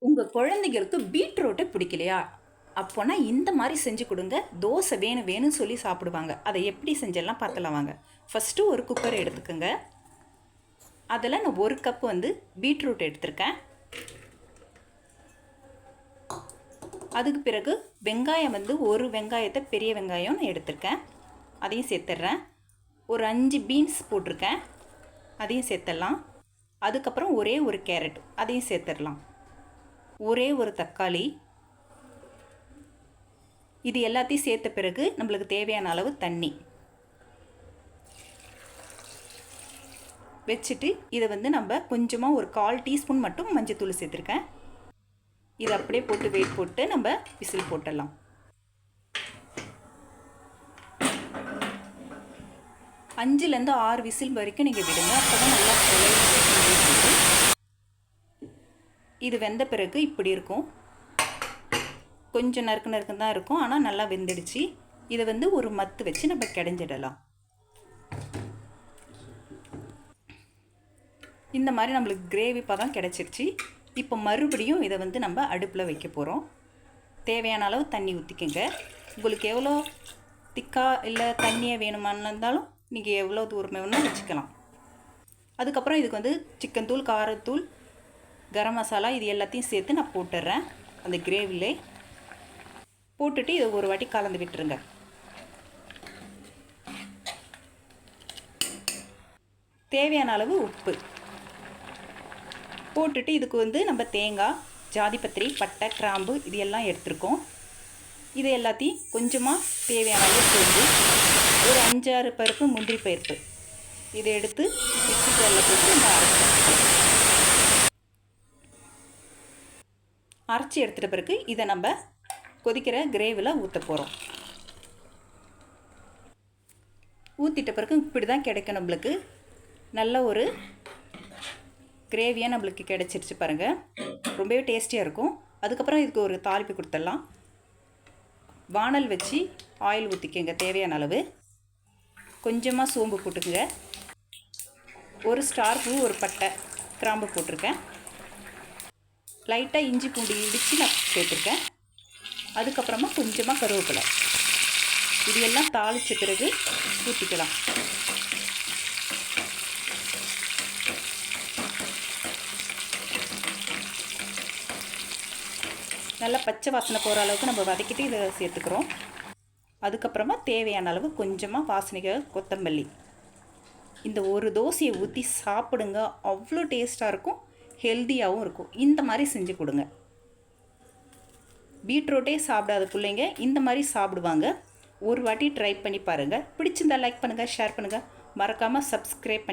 உங்கள் குழந்தைகளுக்கு பீட்ரூட்டை பிடிக்கலையா? அப்போனா இந்த மாதிரி செஞ்சு கொடுங்க. தோசை வேணும் வேணும்னு சொல்லி சாப்பிடுவாங்க. அதை எப்படி செஞ்செல்லாம் பார்த்தலாம் வாங்க. ஃபஸ்ட்டு ஒரு குக்கர் எடுத்துக்கோங்க. அதில் நான் 1 கப் பீட்ரூட் எடுத்திருக்கேன். அதுக்கு பிறகு வெங்காயம் ஒரு வெங்காயத்தை பெரிய வெங்காயம் நான் எடுத்திருக்கேன். அதையும் சேர்த்துட்றேன். ஒரு 5 பீன்ஸ் போட்டிருக்கேன். அதையும் சேர்த்துடலாம். அதுக்கப்புறம் ஒரே ஒரு கேரட், அதையும் சேர்த்துடலாம். ஒரே ஒரு தக்காளி. இது எல்லாத்தையும் சேர்த்த பிறகு நம்மளுக்கு தேவையான அளவு தண்ணி வச்சுட்டு இதை நம்ம கொஞ்சமாக ஒரு 1/4 டீஸ்பூன் மட்டும் மஞ்சத்தூள் சேர்த்துருக்கேன். இதை அப்படியே போட்டு வெயிட் போட்டு நம்ம விசில் போட்டுடலாம். 5லேருந்து 6 விசில் வரைக்கும் நீங்கள் விடுங்க. அப்போ தான் நல்லா இது வெந்த பிறகு இப்படி இருக்கும். கொஞ்சம் நறுக்கு நறுக்கு தான் இருக்கும், ஆனால் நல்லா வெந்துடுச்சு. இதை ஒரு மத்து வச்சு நம்ம கிடைஞ்சிடலாம். இந்த மாதிரி நம்மளுக்கு கிரேவி பதம் கிடச்சிருச்சு. இப்போ மறுபடியும் இதை நம்ம அடுப்பில் வைக்க போகிறோம். தேவையான அளவு தண்ணி ஊற்றிக்கங்க. உங்களுக்கு எவ்வளோ திக்காக இல்லை தண்ணியாக வேணுமான்னு இருந்தாலும் நீங்கள் எவ்வளோ தூரம் வேணும்னா வச்சுக்கலாம். அதுக்கப்புறம் இதுக்கு சிக்கன் தூள், காரத்தூள், கரம் மசாலா இது எல்லாத்தையும் சேர்த்து நான் போட்டுடுறேன். அந்த கிரேவிலே போட்டுட்டு இதை ஒரு வாட்டி கலந்து விட்டுருங்க. தேவையான அளவு உப்பு போட்டுட்டு இதுக்கு நம்ம தேங்காய், ஜாதிபத்திரி, பட்டை, கிராம்பு இது எல்லாம் எடுத்துருக்கோம். இது எல்லாத்தையும் கொஞ்சமாக தேவையான அளவு சேர்த்து ஒரு 5-6 பருப்பு, முந்திரி பருப்பு இதை எடுத்து மிக்ஸி ஜாரில் போட்டு நம்ம அரைச்சி எடுத்துகிட்ட பிறகு இதை நம்ம கொதிக்கிற கிரேவியில் ஊற்ற போகிறோம். ஊற்றிட்ட பிறகு இப்படி தான் கிடைக்கும். நம்மளுக்கு நல்ல ஒரு கிரேவியாக நம்மளுக்கு கிடச்சிருச்சு பாருங்கள். ரொம்பவே டேஸ்டியாக இருக்கும். அதுக்கப்புறம் இதுக்கு ஒரு தாளிப்பு கொடுத்துடலாம். வானல் வச்சு ஆயில் ஊற்றிக்கங்க தேவையான அளவு. கொஞ்சமாக சோம்பு போட்டுக்குங்க. ஒரு ஸ்டார் பூ, ஒரு பட்டை, கிராம்பு போட்டிருக்கேன். லைட்டாக இஞ்சி பூண்டு இடித்து நான் சேர்த்துருக்கேன். அதுக்கப்புறமா கொஞ்சமாக கருவேப்பிலை. இது எல்லாம் தாளித்த பிறகு ஊற்றிக்கலாம். நல்லா பச்சை வாசனை போகிற அளவுக்கு நம்ம வதக்கிட்டு இதை சேர்த்துக்கிறோம். அதுக்கப்புறமா தேவையான அளவு கொஞ்சமாக வாசனைக்காக கொத்தமல்லி. இந்த ஒரு தோசையை ஊற்றி சாப்பிடுங்க. அவ்வளோ டேஸ்ட்டாக இருக்கும், ஹெல்த்தியாகவும் இருக்கும். இந்த மாதிரி செஞ்சு கொடுங்க. பீட்ரூட்டே சாப்பிடாத பிள்ளைங்க இந்த மாதிரி சாப்பிடுவாங்க. ஒரு வாட்டி ட்ரை பண்ணி பாருங்கள். பிடிச்சிருந்தா லைக் பண்ணுங்கள், ஷேர் பண்ணுங்கள். மறக்காமல் சப்ஸ்கிரைப் பண்ணி